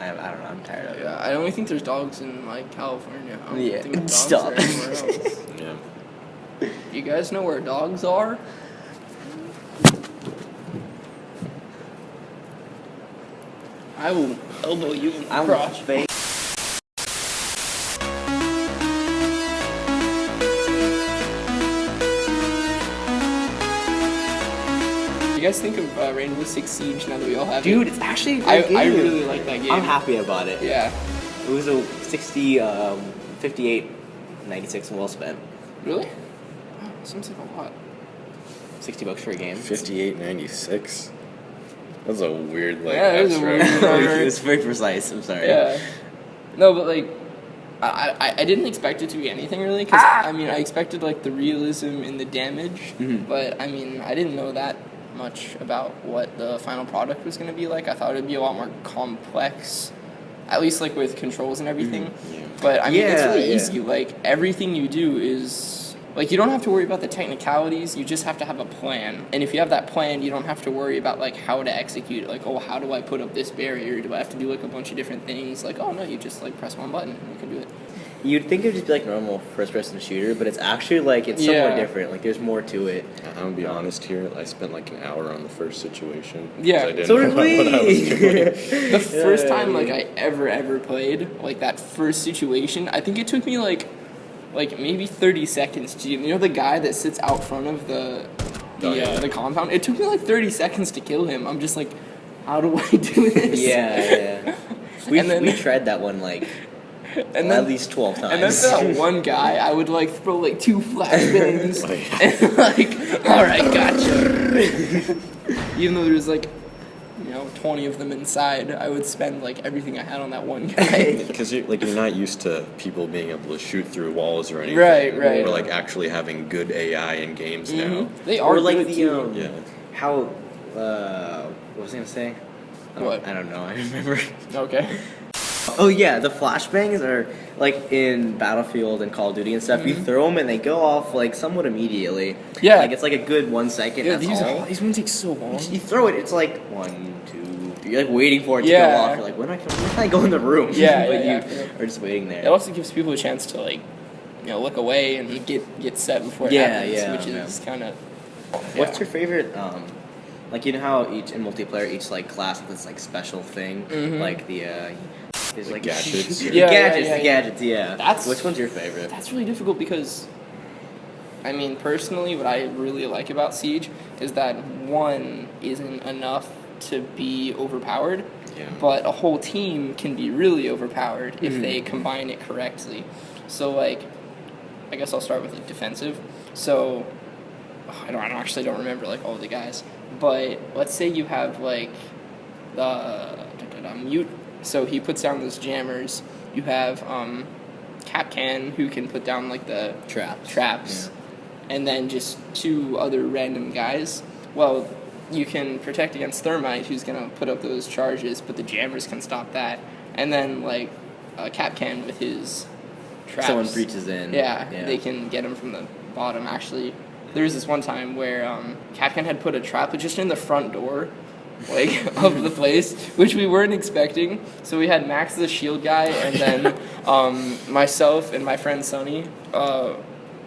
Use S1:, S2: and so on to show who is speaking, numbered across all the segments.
S1: I don't know. I'm tired of it.
S2: Yeah, I only think there's dogs in like California. I don't
S1: Yeah,
S2: think dogs
S1: stop.
S2: are anywhere else.
S3: Yeah.
S2: You guys know where dogs are? I will elbow you in the crotch. You guys think of Rainbow Six Siege now that we all have
S1: Dude,
S2: it?
S1: it's actually a
S2: I
S1: good game.
S2: really like that game.
S1: I'm happy about it.
S2: Yeah.
S1: It was a 60, 58, 96 well spent.
S2: Really? Wow, seems like a lot.
S1: $60 for a game.
S3: 58.96. That's a weird like.
S2: Yeah, it is a weird
S1: It was very precise. I'm sorry.
S2: Yeah. No, but like, I didn't expect it to be anything really, because I mean, I expected like the realism in the damage, but I mean, I didn't know that much about what the final product was going to be like. I thought it'd be a lot more complex, at least like with controls and everything.
S3: Yeah.
S2: But I mean, it's really
S1: yeah.
S2: easy. Like everything you do is like you don't have to worry about the technicalities. You just have to have a plan. And if you have that plan, you don't have to worry about like how to execute it. Like, oh, how do I put up this barrier? Do I have to do like a bunch of different things? Like, oh no, you just like press one button and you can do it.
S1: You'd think it would just be like normal first-person shooter, but it's actually like it's somewhat different. Like there's more to it.
S3: I'm gonna be honest here. I spent like an hour on the first situation.
S2: Yeah.
S3: I didn't
S1: So
S3: know
S1: did we.
S3: what I was doing.
S2: The first time like I ever played like that first situation, I think it took me like maybe 30 seconds to, you know, the guy that sits out front of the compound. It took me like 30 seconds to kill him. I'm just like, how do I do this?
S1: Yeah. We tried that one like at least 12 times.
S2: And then for that one guy, I would like throw like 2 flashbangs and like, all right, gotcha. Even though there was like, 20 of them inside, I would spend like everything I had on that one guy.
S3: Because you're not used to people being able to shoot through walls or anything.
S2: Right.
S3: Or like actually having good AI in games now.
S2: They are
S1: or like
S2: good
S1: the
S2: too.
S3: Yeah.
S1: how what was I gonna say?
S2: What?
S1: I don't know. I remember.
S2: Okay.
S1: Oh yeah, the flashbangs are like in Battlefield and Call of Duty and stuff. You throw them and they go off like somewhat immediately.
S2: Yeah.
S1: Like it's like a good 1 second.
S2: Yeah,
S1: that's all.
S2: these ones take so long.
S1: You throw it, it's like 1, 2, 3. You're like waiting for it to go
S2: Yeah.
S1: off. You're like, when can I go in the room?
S2: Yeah,
S1: but
S2: yeah,
S1: you
S2: yeah.
S1: are just waiting there.
S2: It also gives people a chance to like, look away and get set before it
S1: Yeah,
S2: happens,
S1: yeah,
S2: which is kind of.
S1: What's your favorite? Like you know how in multiplayer each like class has this like special thing, like the there's like
S3: gadgets.
S1: the
S2: Yeah,
S1: gadgets. Yeah.
S2: That's-
S1: Which one's your favorite?
S2: That's really difficult because, I mean, personally, what I really like about Siege is that one isn't enough to be overpowered, but a whole team can be really overpowered if they combine it correctly. So, like, I guess I'll start with like defensive. So, I don't remember like all the guys, but let's say you have like the mute. So he puts down those jammers. You have Capcan, who can put down like the traps, and then just 2 other random guys. Well, you can protect against Thermite, who's gonna put up those charges, but the jammers can stop that. And then like Capcan with his traps.
S1: Someone breaches in.
S2: Yeah, they can get him from the bottom. Actually, there was this one time where Capcan had put a trap just in the front door, like of the place, which we weren't expecting. So we had Max the shield guy, and then myself and my friend Sonny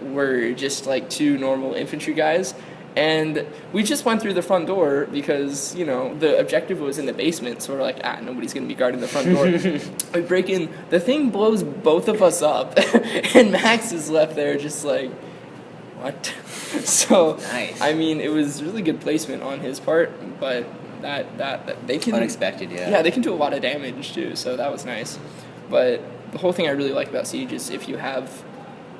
S2: were just like 2 normal infantry guys. And we just went through the front door because, the objective was in the basement. So we're like, nobody's going to be guarding the front door. We break in. The thing blows both of us up. And Max is left there just like, what? So,
S1: nice.
S2: I mean, it was really good placement on his part. But that they can...
S1: Unexpected, yeah.
S2: Yeah, they can do a lot of damage too. So that was nice. But the whole thing I really like about Siege is if you have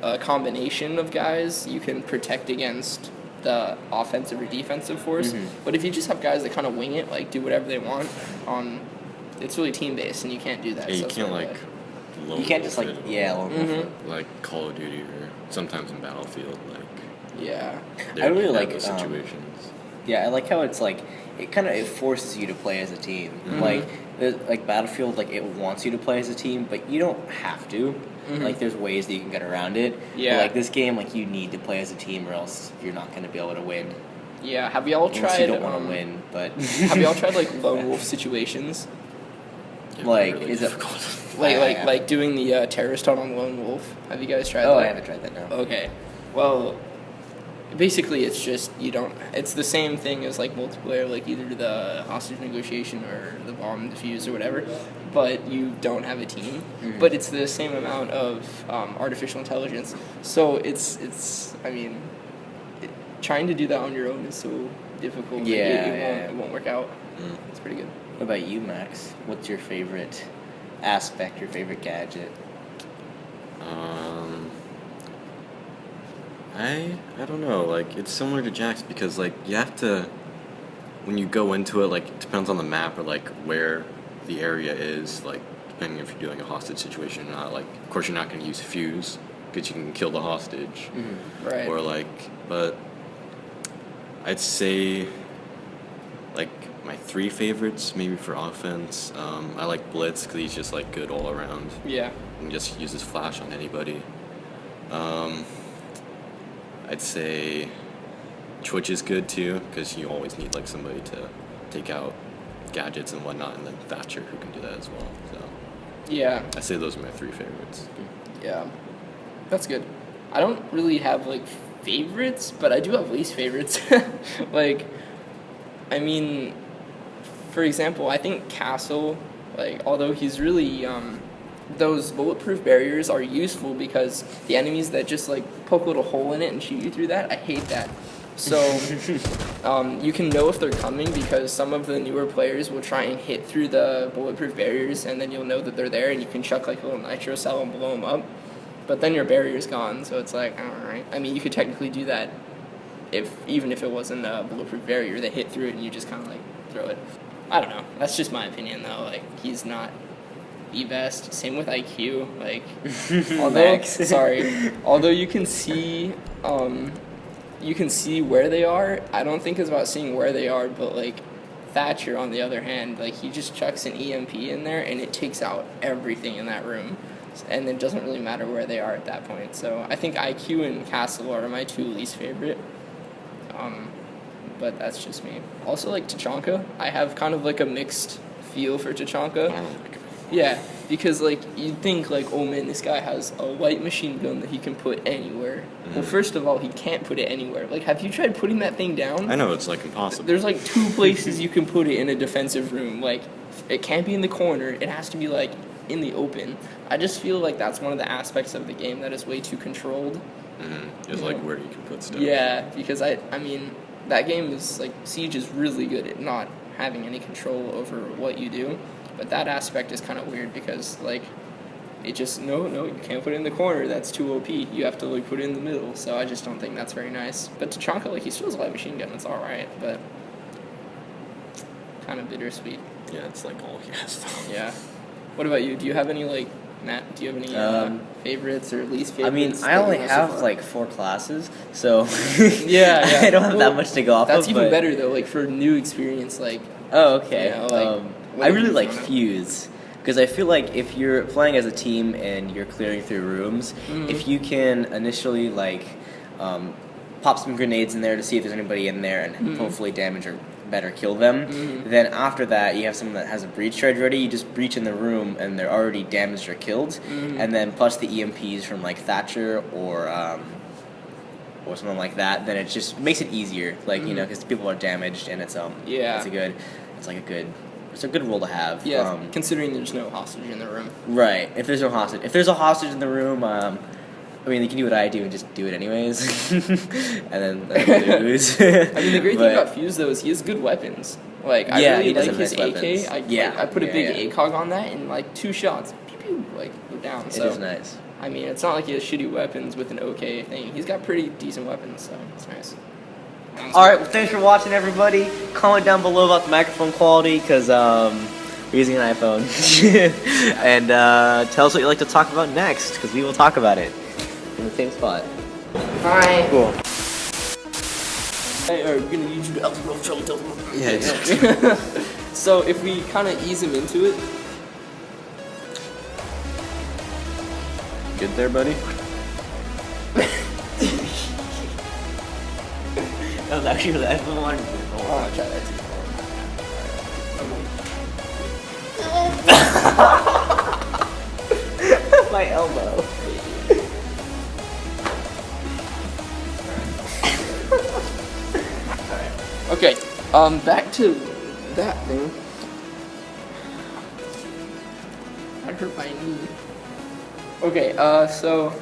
S2: a combination of guys, you can protect against the offensive or defensive force. But if you just have guys that kind of wing it, like do whatever they want, it's really team based, and you can't do that.
S3: Yeah,
S2: so
S3: you
S2: it's
S3: can't
S2: really
S3: like.
S2: bad.
S1: You can't just like lone wolf it.
S3: Like Call of Duty or sometimes in Battlefield, like.
S2: Yeah.
S1: I really like
S3: those situations.
S1: Yeah, I like how it's like it forces you to play as a team. Like Battlefield, like it wants you to play as a team, but you don't have to. Like there's ways that you can get around it.
S2: Yeah.
S1: But, like this game, like you need to play as a team, or else you're not going to be able to win.
S2: Yeah. Have y'all
S1: Unless
S2: tried?
S1: you don't want to win, but
S2: Have y'all tried like lone wolf situations?
S3: Yeah,
S1: Like,
S3: really
S1: is it
S3: difficult.
S2: Like doing the terrorist hunt on Lone Wolf. Have you guys tried that?
S1: Oh, I haven't tried that now.
S2: Okay. Well, basically it's just it's the same thing as like multiplayer, like either the hostage negotiation or the bomb defuse or whatever, but you don't have a team.
S1: Mm-hmm.
S2: But it's the same amount of artificial intelligence. So it's trying to do that on your own is so difficult. Like, it won't work out. It's pretty good.
S1: What about you, Max? What's your favorite aspect, your favorite gadget?
S3: I don't know, like, it's similar to Jack's because, like, you have to, when you go into it, like, it depends on the map or, like, where the area is, like, depending if you're doing a hostage situation or not. Like, of course, you're not going to use fuse because you can kill the hostage.
S2: Mm-hmm. Right.
S3: Or, like, but I'd say, like, my 3 favorites, maybe for offense, I like Blitz because he's just, like, good all around.
S2: Yeah.
S3: And just uses flash on anybody. I'd say Twitch is good too because you always need like somebody to take out gadgets and whatnot, and then Thatcher who can do that as well. So
S2: Yeah.
S3: I'd say those are my 3 favorites.
S2: Yeah. That's good. I don't really have like favorites, but I do have least favorites. Like, I mean, for example, I think Castle, like, although he's really those bulletproof barriers are useful because the enemies that just like poke a little hole in it and shoot you through that, I hate that. So you can know if they're coming because some of the newer players will try and hit through the bulletproof barriers, and then you'll know that they're there, and you can chuck like a little nitro cell and blow them up. But then your barrier's gone, so it's like, all right. I mean, you could technically do that even if it wasn't a bulletproof barrier that hit through it and you just kind of like throw it. I don't know. That's just my opinion though. Like, he's not the best. Same with IQ. Like, although you can see where they are. I don't think it's about seeing where they are, but like Thatcher on the other hand, like, he just chucks an EMP in there and it takes out everything in that room, and it doesn't really matter where they are at that point. So I think IQ and Castle are my 2 least favorite. But that's just me. Also, like, Tachanka, I have kind of like a mixed feel for Tachanka.
S3: I don't like it.
S2: Yeah, because like you'd think like, oh man, this guy has a light machine gun that he can put anywhere. Well, first of all, he can't put it anywhere. Like, have you tried putting that thing down?
S3: I know, it's like impossible.
S2: There's like 2 places you can put it in a defensive room. Like, it can't be in the corner. It has to be like in the open. I just feel like that's one of the aspects of the game that is way too controlled.
S3: It's like where you can put stuff.
S2: Yeah, because I mean, that game is like, Siege is really good at not having any control over what you do. But that aspect is kind of weird because, like, it just, no, you can't put it in the corner. That's too OP. You have to, like, put it in the middle. So I just don't think that's very nice. But Tachanka, like, he still has a light machine gun. It's all right, but kind of bittersweet.
S3: Yeah, it's like all he has though.
S2: Yeah. What about you? Do you have any, like, Matt, do you have any favorites or least favorites?
S1: I mean, I only have like 4 classes, so
S2: yeah.
S1: I don't have that much to go off of.
S2: That's even better, though, like, for new experience, like...
S1: Oh, okay.
S2: You know, like,
S1: I really like Fuse, because I feel like if you're playing as a team and you're clearing through rooms, if you can initially, like, pop some grenades in there to see if there's anybody in there and hopefully damage or better kill them, then after that you have someone that has a breach charge ready, you just breach in the room and they're already damaged or killed, and then plus the EMPs from like Thatcher or something like that, then it just makes it easier, like, you know, because people are damaged and it's a good rule to have.
S2: Yeah, considering there's no hostage in the room.
S1: Right. If there's a hostage in the room, I mean, you can do what I do and just do it anyways, and then lose.
S2: I mean, the great thing about Fuse, though, is he has good weapons. Like, I really like his AK. I put a big ACOG on that, and, like, 2 shots, pew, pew, like, go down. So,
S1: it is nice.
S2: I mean, it's not like he has shitty weapons with an OK thing. He's got pretty decent weapons, so it's nice.
S1: Alright, well, thanks for watching, everybody. Comment down below about the microphone quality, because we're using an iPhone. And tell us what you'd like to talk about next, because we will talk about it in the same spot.
S2: Bye.
S1: Cool.
S2: Hey, we're gonna use you to
S3: Yeah.
S2: So if we kind of ease him into it.
S3: Good there, buddy?
S1: That was actually what I wanted to do.
S2: Oh, I'll try that too.
S1: My elbow.
S2: Okay, back to that thing. I hurt my knee. Okay, so